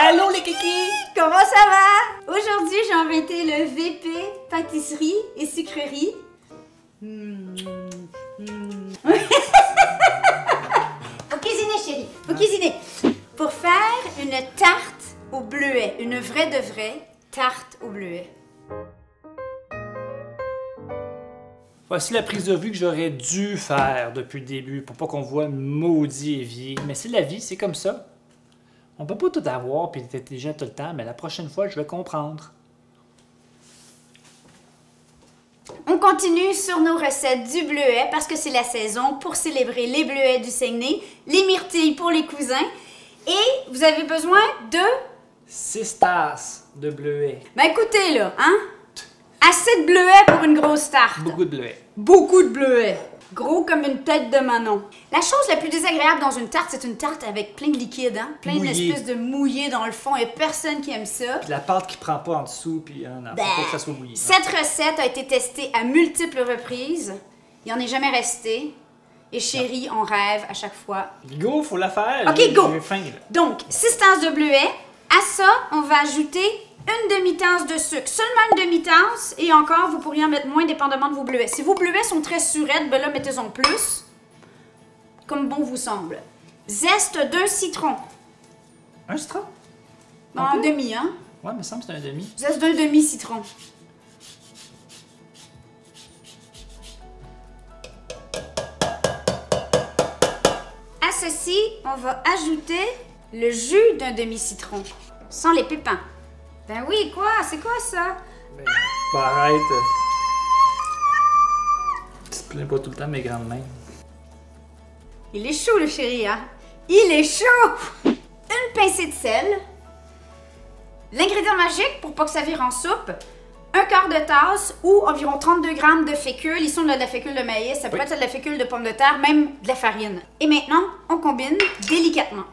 Allô les kikis! Comment ça va? Aujourd'hui, j'ai inventé le VP pâtisserie et sucrerie. Faut cuisiner, chérie. Faut cuisiner. Pour faire une tarte au bleuet. Une vraie de vraie tarte au bleuet. Voici la prise de vue que j'aurais dû faire depuis le début pour pas qu'on voit maudit évier. Mais c'est la vie, c'est comme ça. On peut pas tout avoir puis être intelligent tout le temps, mais la prochaine fois, je vais comprendre. On continue sur nos recettes du bleuet parce que c'est la saison pour célébrer les bleuets du Saguenay, les myrtilles pour les cousins. Et vous avez besoin de... 6 tasses de bleuet. Ben écoutez là, hein? Assez de bleuet pour une grosse tarte. Beaucoup de bleuet. Beaucoup de bleuet. Gros comme une tête de Manon. La chose la plus désagréable dans une tarte, c'est une tarte avec plein de liquide, hein? Plein d'espèces de mouillé dans le fond. Il n'y a personne qui aime ça. Puis la pâte qui prend pas en dessous, puis non, faut pas que ça soit mouillé. Cette recette a été testée à multiples reprises. Il n'y en est jamais resté. Et chérie, on rêve à chaque fois. Go, faut la faire. Ok, go! J'ai faim, là. Donc, 6 tasses de bleuet. À ça, on va ajouter une demi-tasse de sucre. Seulement une demi-tasse. Et encore, vous pourriez en mettre moins dépendamment de vos bleuets. Si vos bleuets sont très surettes, ben là, mettez-en plus. Comme bon vous semble. Zeste d'un citron. Un citron? Bon, un demi, hein? Ouais, me semble que c'est un demi. Zeste d'un demi-citron. À ceci, on va ajouter le jus d'un demi-citron. Sans les pépins. Ben oui, quoi? C'est quoi ça? Ben, arrête. Tu te plains pas tout le temps de mes grandes mains. Il est chaud, le chéri, hein? Il est chaud! Une pincée de sel. L'ingrédient magique, pour pas que ça vire en soupe, un quart de tasse ou environ 32 grammes de fécule. Ici, on a de la fécule de maïs, ça peut être de la fécule de pomme de terre, même de la farine. Et maintenant, on combine délicatement.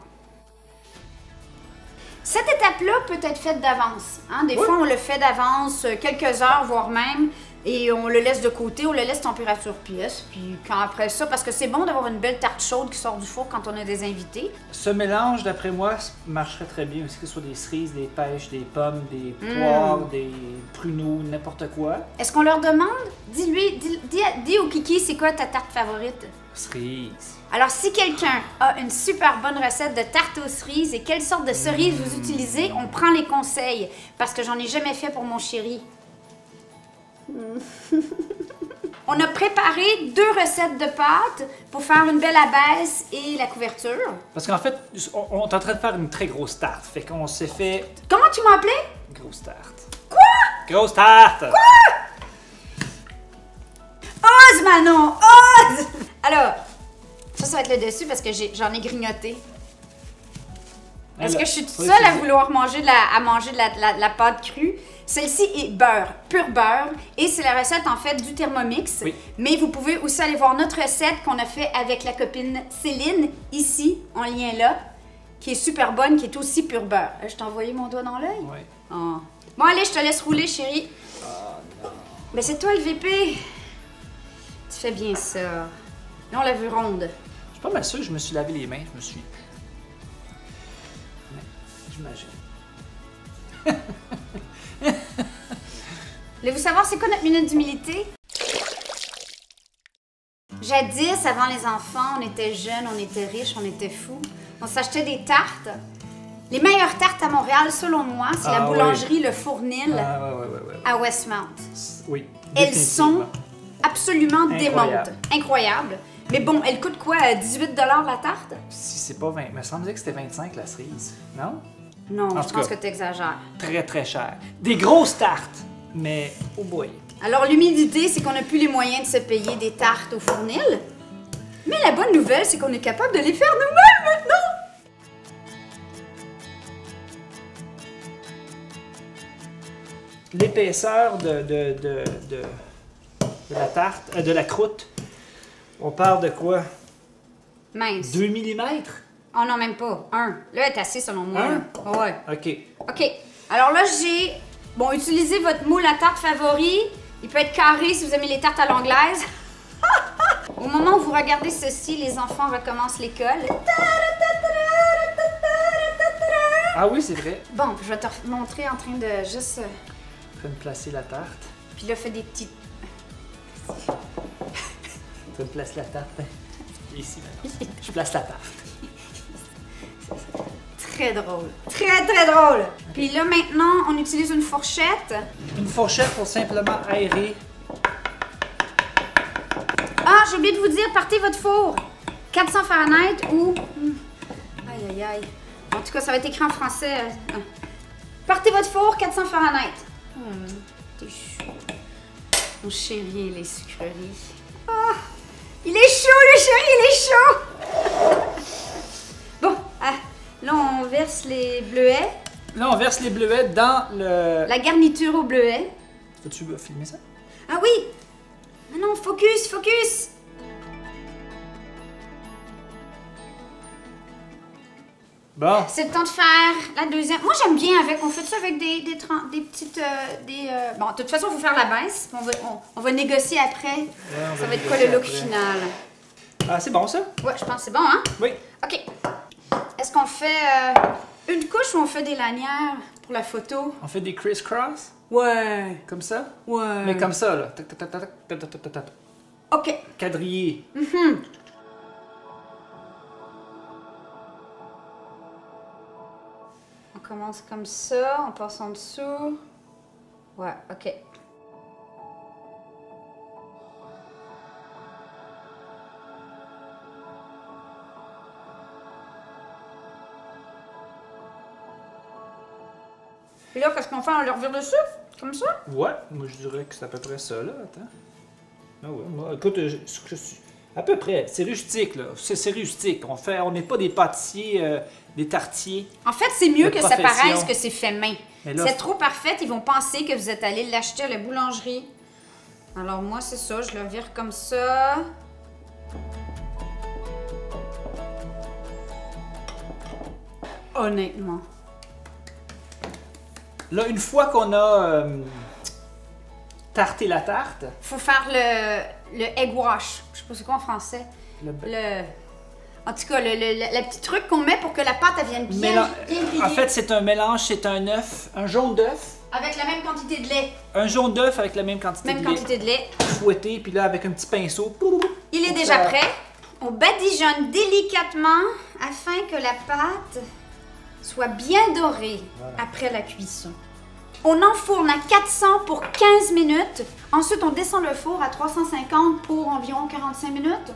Cette étape-là peut être faite d'avance. Hein? Des fois, on le fait d'avance quelques heures, voire même, et on le laisse de côté, on le laisse température pièce. Puis quand après ça, parce que c'est bon d'avoir une belle tarte chaude qui sort du four quand on a des invités. Ce mélange, d'après moi, marcherait très bien aussi, que ce soit des cerises, des pêches, des pommes, des poires, des pruneaux, n'importe quoi. Est-ce qu'on leur demande? Dis au Kiki, c'est quoi ta tarte favorite? Cerises. Alors, si quelqu'un a une super bonne recette de tarte aux cerises et quelle sorte de cerises vous utilisez, on prend les conseils. Parce que j'en ai jamais fait pour mon chéri. On a préparé 2 recettes de pâtes pour faire une belle abaisse et la couverture. Parce qu'en fait, on est en train de faire une très grosse tarte. Fait qu'on s'est fait... Comment tu m'as appelé? Grosse tarte. Quoi? Grosse tarte! Quoi? Ose, Manon! Ose! Alors, ça va être le dessus parce que j'en ai grignoté. Est-ce que je suis toute seule à vouloir manger de la pâte crue? Celle-ci est beurre, pur beurre, et c'est la recette en fait du Thermomix. Oui. Mais vous pouvez aussi aller voir notre recette qu'on a fait avec la copine Céline, ici, en lien là, qui est super bonne, qui est aussi pur beurre. Je t'ai envoyé mon doigt dans l'œil? Oui. Oh. Bon, allez, je te laisse rouler, chérie. Oh non. Ben, c'est toi le VP. Tu fais bien ça. Là, on la veut ronde. Je suis pas mal sûr que je me suis lavé les mains, je me suis... J'imagine. Voulez-vous savoir c'est quoi notre minute d'humilité? Jadis, avant les enfants, on était jeunes, on était riches, on était fous. On s'achetait des tartes. Les meilleures tartes à Montréal, selon moi, c'est la boulangerie Le Fournil à Westmount. Oui. Elles sont absolument Incroyable. démontes. Incroyables. Mais bon, elles coûtent quoi? 18 $ la tarte? Si c'est pas 20, il me semblait que c'était 25 la cerise, non? Non, En je tout pense cas, que tu exagères. Très très cher. Des grosses tartes, mais oh boy. Alors, l'humidité, c'est qu'on n'a plus les moyens de se payer des tartes au Fournil. Mais la bonne nouvelle, c'est qu'on est capable de les faire nous-mêmes maintenant! L'épaisseur de la tarte, de la croûte, on parle de quoi? Mince. 2 mm? Oh non, même pas. 1. Là, elle est assez selon moi. Un? Ouais. OK. OK. Alors là, j'ai... Bon, utilisez votre moule à tarte favori. Il peut être carré si vous aimez les tartes à l'anglaise. Au moment où vous regardez ceci, les enfants recommencent l'école. Ah oui, c'est vrai. Bon, je vais te montrer en train de juste... Je vais me placer la tarte. Puis là, fais des petites... Je me place la tarte. Ici, maintenant. Je place la tarte. Très drôle. Très, très drôle. Puis là, maintenant, on utilise une fourchette. Une fourchette pour simplement aérer. Ah, j'ai oublié de vous dire, partez votre four. 400 Fahrenheit ou... Aïe, aïe, aïe. En tout cas, ça va être écrit en français. Partez votre four, 400 Fahrenheit. T'es chaud. Mon chéri et les sucreries. Ah, il est chaud, le chéri, il est chaud. Bon, là, on verse les bleuets. Là, on verse les bleuets dans le... La garniture au bleuet. Tu veux filmer ça? Ah oui! Ah non, focus, focus! Bon. C'est le temps de faire la deuxième. Moi, j'aime bien avec. On fait ça avec des petites... Bon, de toute façon, il faut faire la baisse. On va négocier après. Ouais, ça va être quoi le look final? Ah, c'est bon, ça? Ouais, je pense que c'est bon, hein? Oui. OK. Est-ce qu'on fait une couche ou on fait des lanières pour la photo? On fait des criss-cross? Ouais. Comme ça? Ouais. Mais comme ça, là. Tac, tac, tac, tac, tac, tac, tac, tac. OK. Quadrillé. On commence comme ça, on passe en dessous. Ouais, OK. Et là, qu'est-ce qu'on fait? On le revire dessus? Comme ça? Ouais, moi je dirais que c'est à peu près ça, là. Attends. Ah ouais, moi, écoute, à peu près. C'est rustique, là. C'est rustique. On n'est pas des pâtissiers, des tartiers. En fait, c'est mieux De que ça profession. paraisse que c'est fait main. Mais là, C'est trop parfait, ils vont penser que vous êtes allé l'acheter à la boulangerie. Alors moi, c'est ça, je le vire comme ça. Honnêtement. Là, une fois qu'on a tarté la tarte, Faut faire le egg wash. Je sais pas c'est quoi en français. En tout cas, le petit truc qu'on met pour que la pâte elle vienne bien griller. En fait, c'est un mélange, c'est un œuf, un jaune d'œuf. Avec la même quantité de lait. Un jaune d'œuf avec la même quantité Même de lait. quantité de lait. Fouetté, puis là, avec un petit pinceau. Il est déjà prêt. On badigeonne délicatement afin que la pâte soit bien dorée après la cuisson. On enfourne à 400 pour 15 minutes. Ensuite, on descend le four à 350 pour environ 45 minutes.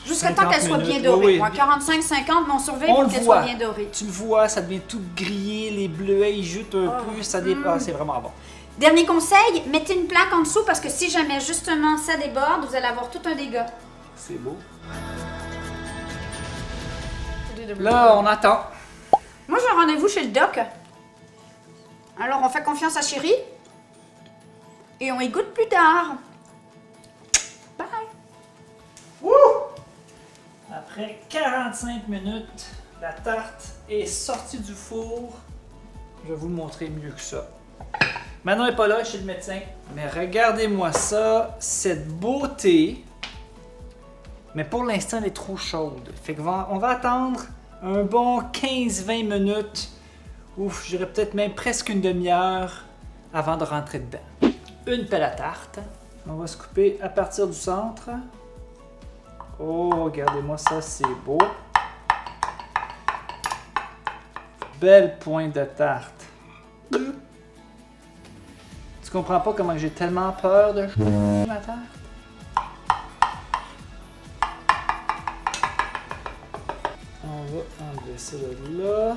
Jusqu'à temps qu'elle soit bien dorée. Oui, oui. 45-50, mais on surveille On pour le qu'elle voit. soit bien dorée. Tu le vois, ça devient tout grillé, les bleuets, ils jutent un peu, ça dépasse, c'est vraiment bon. Dernier conseil, mettez une plaque en dessous parce que si jamais justement ça déborde, vous allez avoir tout un dégât. C'est beau. Là, on attend. Moi, j'ai un rendez-vous chez le doc. Alors, on fait confiance à Chérie. Et on y goûte plus tard. Bye! Wouh! Après 45 minutes, la tarte est sortie du four. Je vais vous le montrer mieux que ça. Manon n'est pas là, chez le médecin. Mais regardez-moi ça, cette beauté. Mais pour l'instant, elle est trop chaude. Fait qu'on va attendre un bon 15-20 minutes. Ouf, je dirais peut-être même presque une demi-heure avant de rentrer dedans. Une pelle à tarte. On va se couper à partir du centre. Oh, regardez-moi ça, c'est beau. Belle pointe de tarte. Tu comprends pas comment j'ai tellement peur de ma tarte? On va enlever ça de là.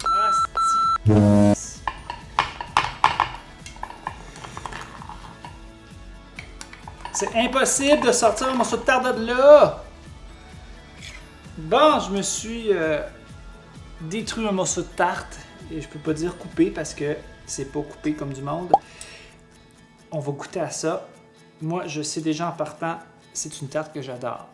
Asti. C'est impossible de sortir un morceau de tarte de là! Bon, je me suis détruit un morceau de tarte. Et je peux pas dire coupé parce que c'est pas coupé comme du monde. On va goûter à ça. Moi, je sais déjà en partant, c'est une tarte que j'adore.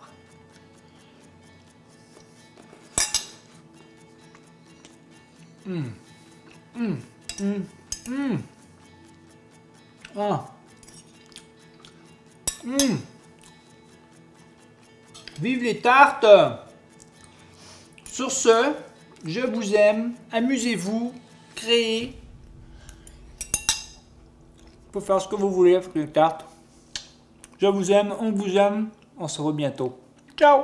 Ah. Vive les tartes! Sur ce, je vous aime. Amusez-vous. Créez. Vous pouvez faire ce que vous voulez avec les cartes. Je vous aime, on vous aime. On se revoit bientôt. Ciao!